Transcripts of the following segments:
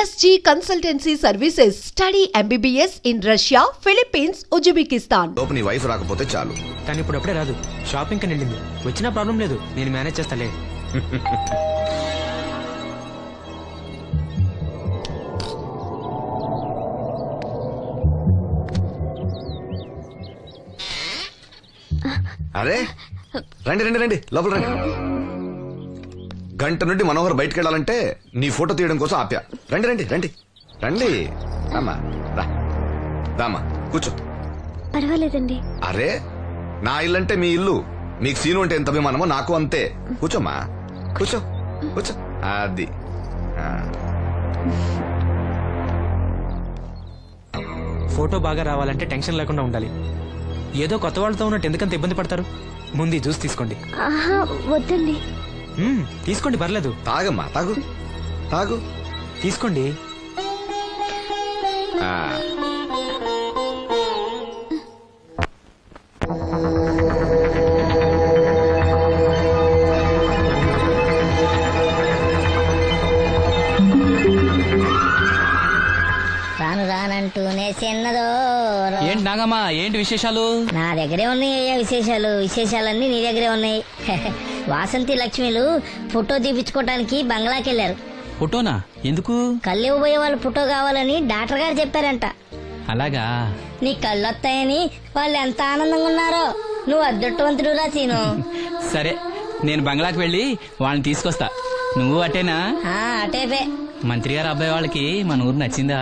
SG Consultancy Services. Study MBBS in Russia, Philippines, Uzbekistan. నీ wife రాకపోతే చాలు. కానీ ఇప్పుడు అప్పుడే రాదు, షాపింగ్ కని వెళ్ళింది. వచ్చినా ప్రాబ్లం లేదు, నేను మేనేజ్ చేస్తాలే. అరే రండి రండి రండి, లోపల రండి. గంట నుండి మనోహర్ బయటకు వెళ్ళాలంటే నీ ఫోటో తీయడం కోసం ఆప్యా. రండి రండి రండి రండి. రామా రా, రామా కూర్చో. పర్వాలేదండి. అరే నా ఇల్లు అంటే మీ ఇల్లు, మీకు సీను అంటే ఎంత అభిమానమో నాకు అంతే. కూర్చోమ్మా, కూర్చో కూర్చో. అది ఫోటో బాగా రావాలంటే టెన్షన్ లేకుండా ఉండాలి. ఏదో కొత్త వాళ్ళతో ఉన్నట్టు ఎందుకంత ఇబ్బంది పడతారు? ముందు జ్యూస్ తీసుకోండి. వద్దండి. తీసుకోండి, పర్లేదు. తాగమ్మా, తాగు తాగు, తీసుకోండి. రాను రానంటూనే చిన్నదో. ఏంటి నాగమ్మా, ఏంటి విశేషాలు? నా దగ్గరే ఉన్నాయి విశేషాలు. విశేషాలన్నీ నీ దగ్గరే ఉన్నాయి. వాసంతి లక్ష్మిలు ఫోటో తీపించుకోవటానికి బంగ్లాకి వెళ్లారు. ఫోటోనా? ఎందుకు? కళ్ళు ఇవ్వబోయే వాళ్ళు ఫోటో కావాలని డాక్టర్ గారు చెప్పారంట. అలాగా? నీ కళ్ళు వస్తాయని వాళ్ళు ఎంత ఆనందంగా ఉన్నారో. నువ్వు అదృష్టవంతుడు రా సీను. సరే, నేను బంగ్లాకి వెళ్ళి వాళ్ళని తీసుకొస్తా. నువ్వు అటేనా? అటేపే. మంత్రి గారు అబ్బాయి వాళ్ళకి మన ఊరు నచ్చిందా?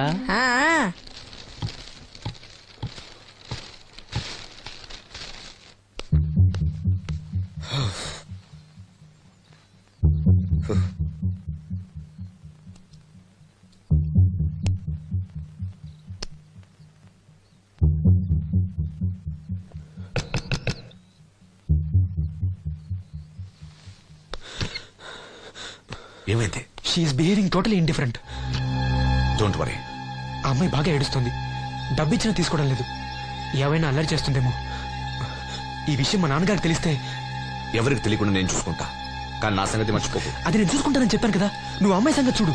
ఏమైంది? She is behaving totally indifferent. Don't worry. ఆ అమ్మాయి బాగా ఏడుస్తుంది. డబ్బిచ్చినా తీసుకోవడం లేదు. ఏవైనా అల్లరి చేస్తుందేమో. ఈ విషయం మా నాన్నగారికి తెలిస్తే? ఎవరికి తెలియకుండా నేను చూసుకుంటా, కానీ నా సంగతి మర్చిపోకు. అది నేను చూసుకుంటానని చెప్పాను కదా, నువ్వు అమ్మాయి సంగతి చూడు.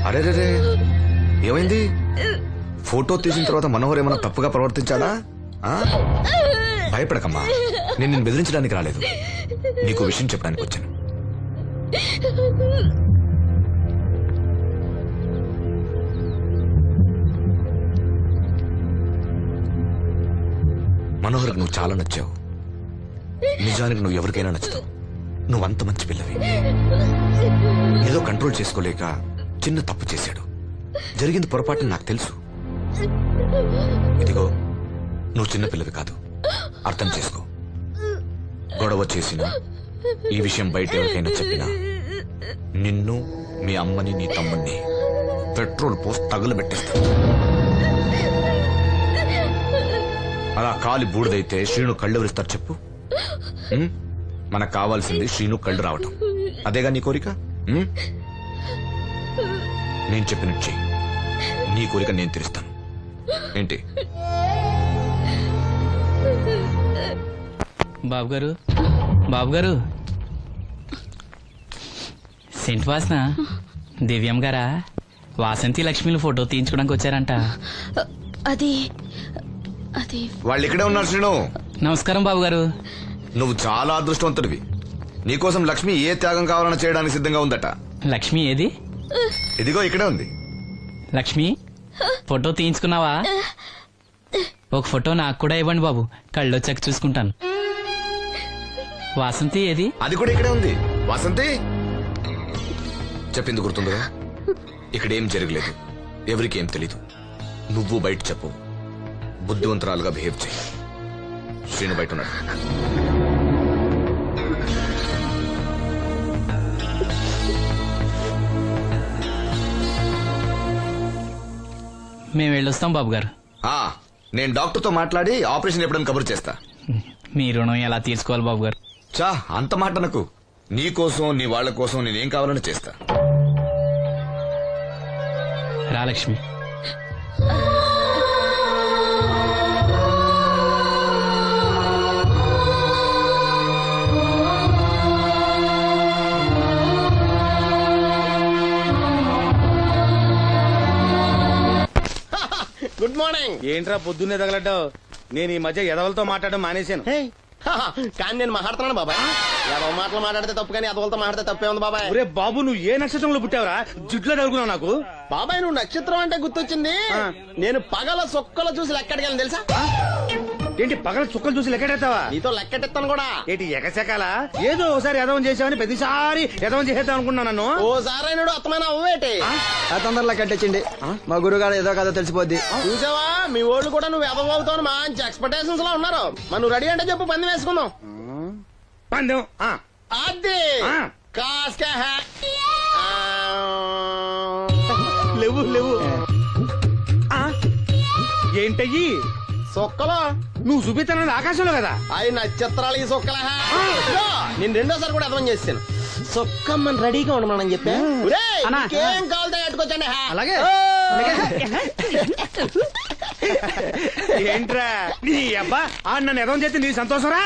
అరే రే, ఏమైంది? ఫోటో తీసిన తర్వాత మనోహర్ ఏమైనా తప్పుగా ప్రవర్తించాడా? భయపడకమ్మా, నేను నిన్ను బెదిరించడానికి రాలేదు, నీకు విషయం చెప్పడానికి వచ్చాను. మనోహర్కి నువ్వు చాలా నచ్చావు. నిజానికి నువ్వు ఎవరికైనా నచ్చుతావు. నువ్వంత మంచి పిల్లవి. ఏదో కంట్రోల్ చేసుకోలేక చిన్న తప్పు చేశాడు. జరిగింది పొరపాటు నాకు తెలుసు. ఇదిగో, నువ్వు చిన్న పిల్లవి కాదు, అర్థం చేసుకో. గొడవ చేసినా, ఈ విషయం బయట ఎవరికైనా చెప్పినా నిన్ను, మీ అమ్మని, నీ తమ్ముణ్ణి పెట్రోల్ పోసి తగులబెట్టేస్తా. అలా కాలి బూడిదైతే శ్రీను కళ్ళు ఎవరిస్తారు చెప్పు? మనకు కావాల్సింది శ్రీను కళ్ళు రావటం. అదేగా నీ కోరిక? నేను చెప్పినట్టు చెయ్యి, నీ కోరిక నేను తీరుస్తాను. ఏంటి? బాబు గారు, బాబు గారు, సెంట్ వాసన. దివ్యం గారా? వాసంతి లక్ష్మిలు ఫోటో తీయించుకోవడానికి వచ్చారంట. అది అది వాళ్ళు ఇక్కడే ఉన్నారు శ్రీను. నమస్కారం బాబు గారు. నువ్వు చాలా అదృష్టవంతుడివి. నీకోసం లక్ష్మి ఏ త్యాగం కావాలన్నా చేయడానికి సిద్ధంగా ఉందట. లక్ష్మి ఏది? ఇదిగో ఇక్కడే ఉంది. లక్ష్మి, ఫోటో తీయించుకున్నావా? ఒక ఫోటో నాకు కూడా ఇవ్వండి బాబు, కళ్ళు వచ్చాక చూసుకుంటాను. వాసంతి ఏది? అది కూడా ఇక్కడే ఉంది. వాసంతి చెప్పింది గుర్తుందిగా? ఇక్కడేం జరగలేదు, ఎవరికి ఏం తెలీదు. నువ్వు బయట చెప్పు, బుద్ధివంతురాలుగా బిహేవ్ చేయి. శ్రీను బయట ఉన్నాడు. మేము వెళ్ళొస్తాం బాబు గారు. నేను డాక్టర్తో మాట్లాడి ఆపరేషన్ ఎప్పుడని కబురు చేస్తా. మీ రుణం ఎలా తీర్చుకోవాలి బాబు గారు? చా, అంత మాట నాకు. నీ కోసం, నీ వాళ్ళ కోసం నేనేం కావాలని చేస్తా. రా లక్ష్మి. Good morning. ఏంట్రా పొద్దున్నే తగలడ్డావు? నేను ఈ మధ్య ఎదవలతో మాట్లాడడం మానేశాను. కానీ నేను మాట్లాడుతున్నాను బాబాయ్. ఏదో మాటలు మాట్లాడితే తప్పు, కానీ అదవలతో మాట్లాడితే తప్పే ఉంది బాబాయ్. ఒరే బాబు, నువ్వు ఏ నక్షత్రంలో పుట్టావురా? జుట్లో తగులుకున్నావు నాకు. బాబాయ్ నువ్వు నక్షత్రం అంటే గుర్తొచ్చింది. నేను పగల సొక్కలు చూసి లెక్కడికెళ్ళను తెలుసా? ఏంటి పగల చుక్కలు చూసి లెక్కెడతావా? నీతో లెక్కెట్టిస్తాను కూడా. ఏంటి ఎగసెకాల? ఏదో ఒకసారి ఎదవం చేసావని ప్రతిసారి ఎదవం చేసేద్దాం అనుకున్నా నన్ను. ఓసారి అయినాడు అత్తమైన అవ్వేటి తొందరలో కట్టించండి. మా గురుగారు ఏదో కథ తెలిసిపోద్ది. చూసావా, మీ ఓళ్ళు కూడా నువ్వు ఎదవవుతావు మంచి ఎక్స్పెక్టేషన్స్ లో ఉన్నారు. మరి నువ్వు రెడీ అంటే చెప్పు, పంది వేసుకుందాం. పందెం అది కాస్కా లేవు లేవు. ఏంటయ్యి సొక్కలో నువ్వు చూపిస్తానది ఆకాశంలో కదా? అవి నక్షత్రాలు ఈ సొక్కల. నేను రెండోసారి కూడా అర్థం చేస్తాను. సొక్కమ్మని రెడీగా ఉండమని చెప్పా. ఏం కావాలితే కట్టుకోవచ్చండి. అలాగే. ఏంట్రా నీ అబ్బా నన్ను ఎదవం చేస్తే నీ సంతోషరా?